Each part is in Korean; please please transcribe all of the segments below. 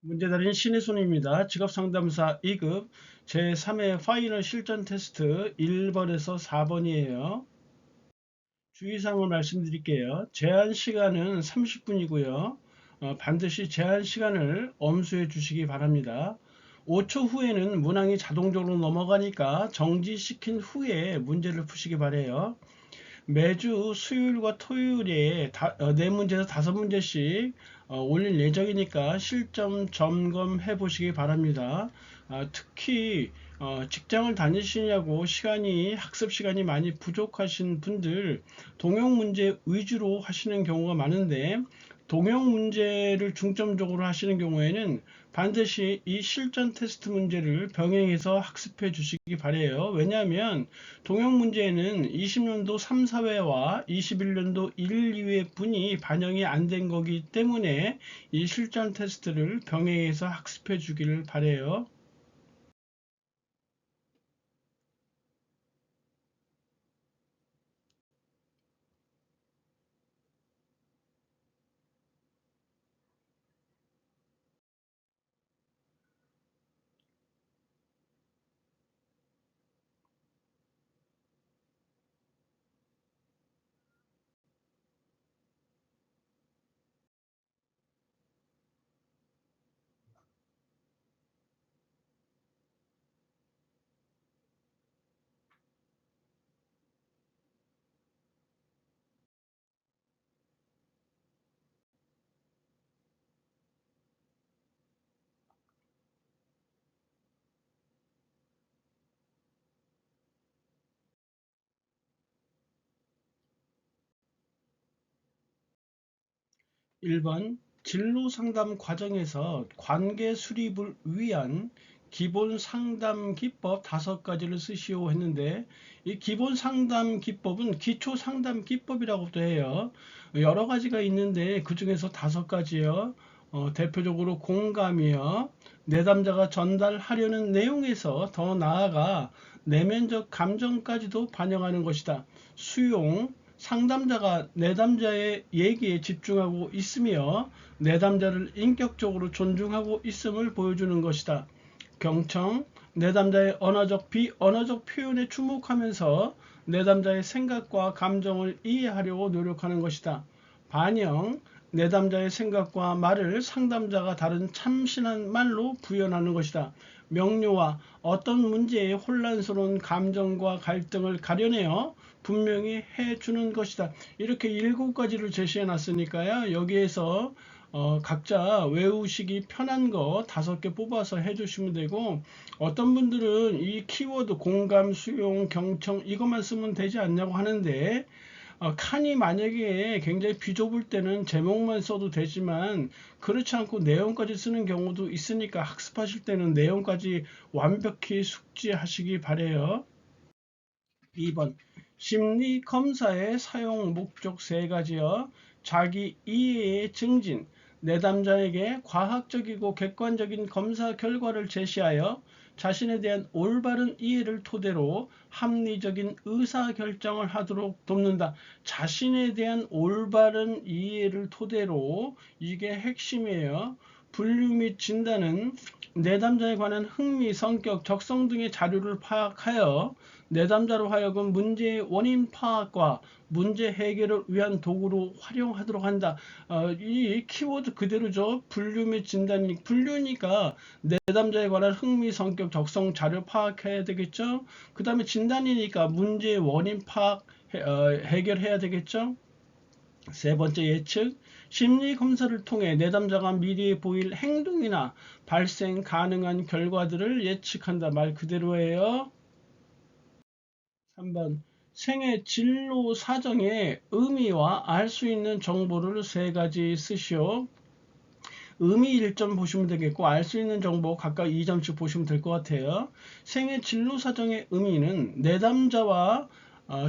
문제달인 신의 손입니다. 직업상담사 2급 제3회 파이널 실전 테스트 1번에서 4번이에요. 주의사항을 말씀드릴게요. 제한 시간은 30분이고요. 반드시 제한 시간을 엄수해 주시기 바랍니다. 5초 후에는 문항이 자동적으로 넘어가니까 정지시킨 후에 문제를 푸시기 바래요. 매주 수요일과 토요일에 4문제에서 5문제씩 올릴 예정이니까 실점 점검해 보시기 바랍니다. 특히 직장을 다니시냐고 학습 시간이 많이 부족하신 분들 동영 문제 위주로 하시는 경우가 많은데, 동영 문제를 중점적으로 하시는 경우에는 반드시 이 실전 테스트 문제를 병행해서 학습해 주시기 바래요. 왜냐하면 동영 문제에는 20년도 3, 4회와 21년도 1, 2회 분이 반영이 안 된 거기 때문에 이 실전 테스트를 병행해서 학습해 주기를 바래요. 1번 진로 상담 과정에서 관계 수립을 위한 기본 상담 기법 5가지를 쓰시오 했는데, 이 기본 상담 기법은 기초 상담 기법이라고도 해요. 여러 가지가 있는데 그 중에서 5가지요. 대표적으로 공감이요. 내담자가 전달하려는 내용에서 더 나아가 내면적 감정까지도 반영하는 것이다. 수용, 상담자가 내담자의 얘기에 집중하고 있으며 내담자를 인격적으로 존중하고 있음을 보여주는 것이다. 경청, 내담자의 언어적, 비언어적 표현에 주목하면서 내담자의 생각과 감정을 이해하려고 노력하는 것이다. 반영, 내담자의 생각과 말을 상담자가 다른 참신한 말로 구현하는 것이다. 명료와 어떤 문제의 혼란스러운 감정과 갈등을 가려내어 분명히 해주는 것이다. 이렇게 7가지를 제시해 놨으니까요. 여기에서 각자 외우시기 편한 거 5개 뽑아서 해주시면 되고, 어떤 분들은 이 키워드 공감, 수용, 경청 이것만 쓰면 되지 않냐고 하는데, 칸이 만약에 굉장히 비좁을 때는 제목만 써도 되지만 그렇지 않고 내용까지 쓰는 경우도 있으니까 학습하실 때는 내용까지 완벽히 숙지하시기 바래요. 2번 심리 검사의 사용 목적 3가지요. 자기 이해의 증진, 내담자에게 과학적이고 객관적인 검사 결과를 제시하여 자신에 대한 올바른 이해를 토대로 합리적인 의사결정을 하도록 돕는다. 자신에 대한 올바른 이해를 토대로, 이게 핵심이에요. 분류 및 진단은 내담자에 관한 흥미, 성격, 적성 등의 자료를 파악하여 내담자로 하여금 문제의 원인 파악과 문제 해결을 위한 도구로 활용하도록 한다. 이 키워드 그대로죠. 분류 및 진단이, 분류니까 내담자에 관한 흥미, 성격, 적성 자료 파악해야 되겠죠. 그 다음에 진단이니까 문제의 원인 파악 해결해야 되겠죠. 3번째 예측, 심리 검사를 통해 내담자가 미래에 보일 행동이나 발생 가능한 결과들을 예측한다. 말 그대로예요. 3번 생애 진로 사정의 의미와 알 수 있는 정보를 3가지 쓰시오. 의미 1점 보시면 되겠고 알 수 있는 정보 각각 2점씩 보시면 될 것 같아요. 생애 진로 사정의 의미는 내담자와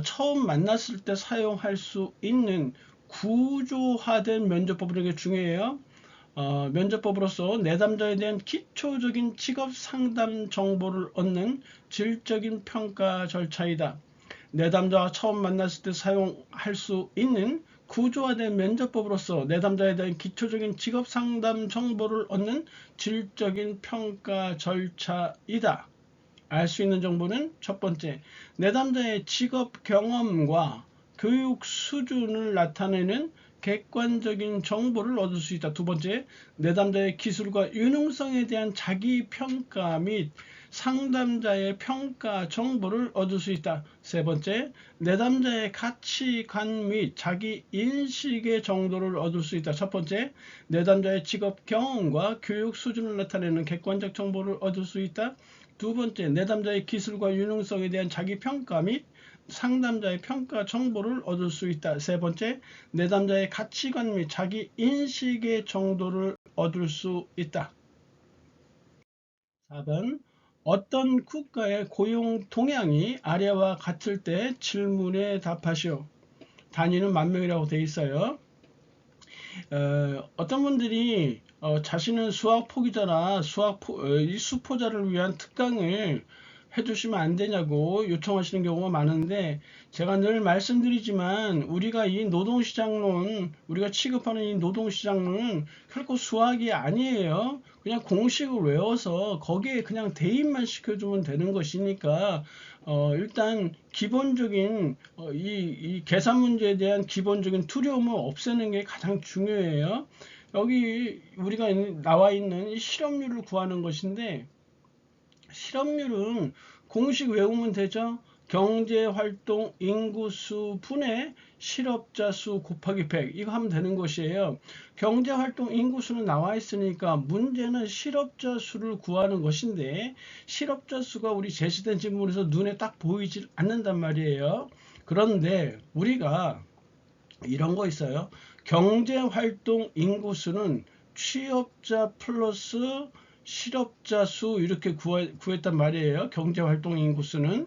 처음 만났을 때 사용할 수 있는 구조화된 면접법이라는 게 중요해요. 면접법으로서 내담자에 대한 기초적인 직업 상담 정보를 얻는 질적인 평가 절차이다. 내담자와 처음 만났을 때 사용할 수 있는 구조화된 면접법으로서 내담자에 대한 기초적인 직업 상담 정보를 얻는 질적인 평가 절차이다. 알 수 있는 정보는 첫 번째, 내담자의 직업 경험과 교육 수준을 나타내는 객관적인 정보를 얻을 수 있다. 두 번째, 내담자의 기술과 유능성에 대한 자기 평가 및 상담자의 평가 정보를 얻을 수 있다. 세 번째, 내담자의 가치관 및 자기 인식의 정도를 얻을 수 있다. 첫 번째, 내담자의 직업 경험과 교육 수준을 나타내는 객관적 정보를 얻을 수 있다. 두 번째, 내담자의 기술과 유능성에 대한 자기 평가 및 상담자의 평가 정보를 얻을 수 있다. 세 번째, 내담자의 가치관 및 자기 인식의 정도를 얻을 수 있다. 4번, 어떤 국가의 고용 동향이 아래와 같을 때 질문에 답하시오. 단위는 만 명이라고 되어 있어요. 어떤 분들이 자신은 수학 포기자라 이 수포자를 위한 특강을 해주시면 안 되냐고 요청하시는 경우가 많은데, 제가 늘 말씀드리지만 우리가 이 노동시장론, 우리가 취급하는 이 노동시장론은 결코 수학이 아니에요. 그냥 공식을 외워서 거기에 그냥 대입만 시켜주면 되는 것이니까 일단 기본적인 이 계산 문제에 대한 기본적인 두려움을 없애는 게 가장 중요해요. 여기 우리가 나와 있는 이 실업률을 구하는 것인데, 실업률은 공식 외우면 되죠. 경제활동 인구수 분의 실업자 수 곱하기 100, 이거 하면 되는 것이에요. 경제활동 인구수는 나와 있으니까 문제는 실업자 수를 구하는 것인데, 실업자 수가 우리 제시된 질문에서 눈에 딱 보이질 않는단 말이에요. 그런데 우리가 이런 거 있어요. 경제활동 인구수는 취업자 플러스 실업자 수 이렇게 구했단 말이에요. 경제활동 인구수는.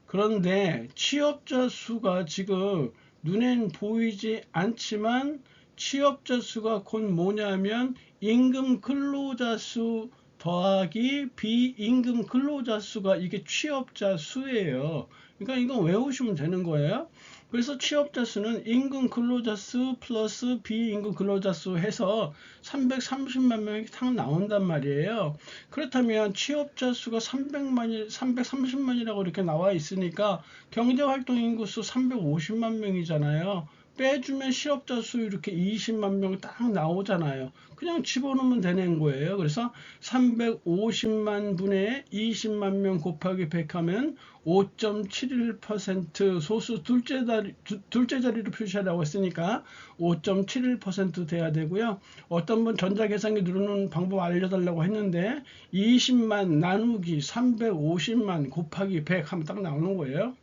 그런데 취업자 수가 지금 눈엔 보이지 않지만 취업자 수가 곧 뭐냐면 임금 근로자 수 더하기 비임금 근로자 수가 이게 취업자 수예요. 그러니까 이거 외우시면 되는 거예요. 그래서 취업자 수는 임금 근로자 수 플러스 비임금 근로자 수 해서 330만 명이 딱 나온단 말이에요. 그렇다면 취업자 수가 330만이라고 이렇게 나와 있으니까 경제활동 인구수 350만 명이잖아요. 빼주면 실업자 수 이렇게 20만 명 딱 나오잖아요. 그냥 집어넣으면 되는 거예요. 그래서 350만 분의 20만 명 곱하기 100 하면 5.71% 소수 둘째 자리로 표시하라고 했으니까 5.71% 돼야 되고요. 어떤 분 전자계산기 누르는 방법 알려달라고 했는데 20만 나누기 350만 곱하기 100 하면 딱 나오는 거예요.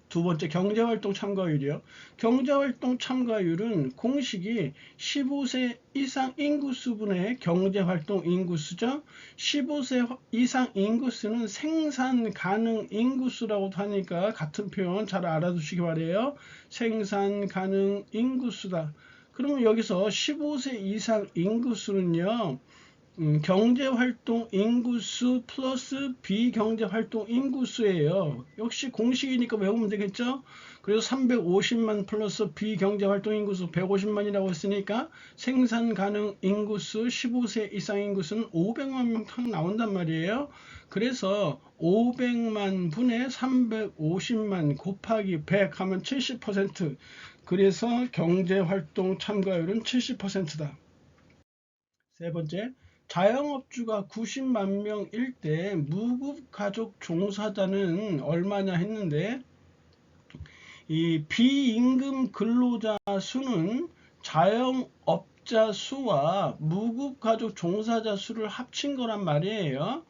두 번째, 경제활동 참가율이요. 경제활동 참가율은 공식이 15세 이상 인구수분의 경제활동 인구수죠. 15세 이상 인구수는 생산 가능 인구수라고 하니까 같은 표현 잘 알아두시기 바래요. 생산 가능 인구수다. 그러면 여기서 15세 이상 인구수는요, 경제활동 인구수 플러스 비경제활동 인구수예요. 역시 공식이니까 외우면 되겠죠. 그래서 350만 플러스 비경제활동 인구수 150만이라고 했으니까 생산 가능 인구수 15세 이상 인구수는 500만 명 딱 나온단 말이에요. 그래서 500만 분의 350만 곱하기 100 하면 70%. 그래서 경제활동 참가율은 70%다. 세 번째, 자영업주가 90만 명일 때 무급가족 종사자는 얼마냐 했는데, 이 비임금 근로자 수는 자영업자 수와 무급가족 종사자 수를 합친 거란 말이에요.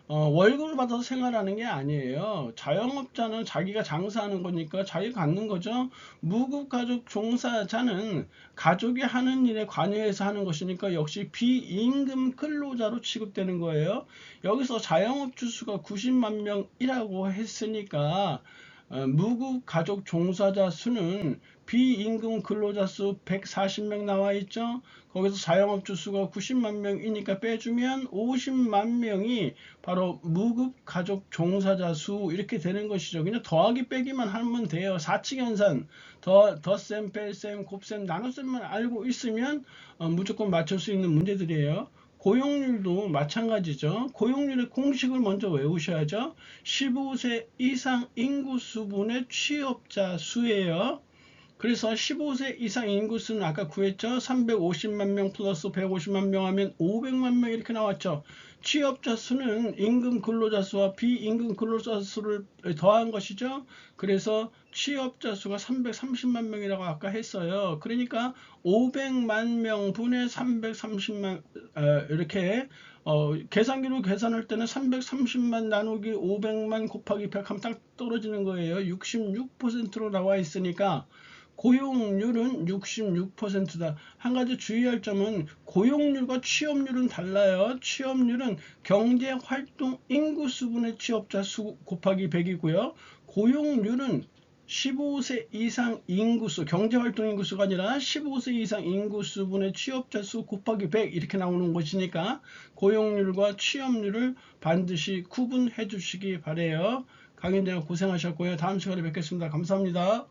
월급을 받아서 생활하는 게 아니에요. 자영업자는 자기가 장사하는 거니까 자기가 갖는 거죠. 무급가족 종사자는 가족이 하는 일에 관여해서 하는 것이니까 역시 비임금 근로자로 취급되는 거예요. 여기서 자영업주 수가 90만 명이라고 했으니까 무급 가족 종사자 수는 비임금 근로자 수 140명 나와 있죠. 거기서 자영업주 수가 90만 명이니까 빼주면 50만 명이 바로 무급 가족 종사자 수 이렇게 되는 것이죠. 그냥 더하기 빼기만 하면 돼요. 사칙연산 덧셈, 뺄셈, 곱셈, 나눗셈만 알고 있으면 무조건 맞출 수 있는 문제들이에요. 고용률도 마찬가지죠. 고용률의 공식을 먼저 외우셔야죠. 15세 이상 인구 수분의 취업자 수예요. 그래서 15세 이상 인구수는 아까 구했죠. 350만 명 플러스 150만 명 하면 500만 명 이렇게 나왔죠. 취업자 수는 임금 근로자 수와 비임금 근로자 수를 더한 것이죠. 그래서 취업자 수가 330만 명이라고 아까 했어요. 그러니까 500만 명 분의 330만 이렇게 계산기로 계산할 때는 330만 나누기 500만 곱하기 100 하면 딱 떨어지는 거예요. 66%로 나와 있으니까 고용률은 66%다. 한 가지 주의할 점은 고용률과 취업률은 달라요. 취업률은 경제활동 인구수분의 취업자 수 곱하기 100이고요. 고용률은 15세 이상 인구수, 경제활동 인구수가 아니라 15세 이상 인구수분의 취업자 수 곱하기 100 이렇게 나오는 것이니까 고용률과 취업률을 반드시 구분해 주시기 바래요. 강연대학 고생하셨고요. 다음 시간에 뵙겠습니다. 감사합니다.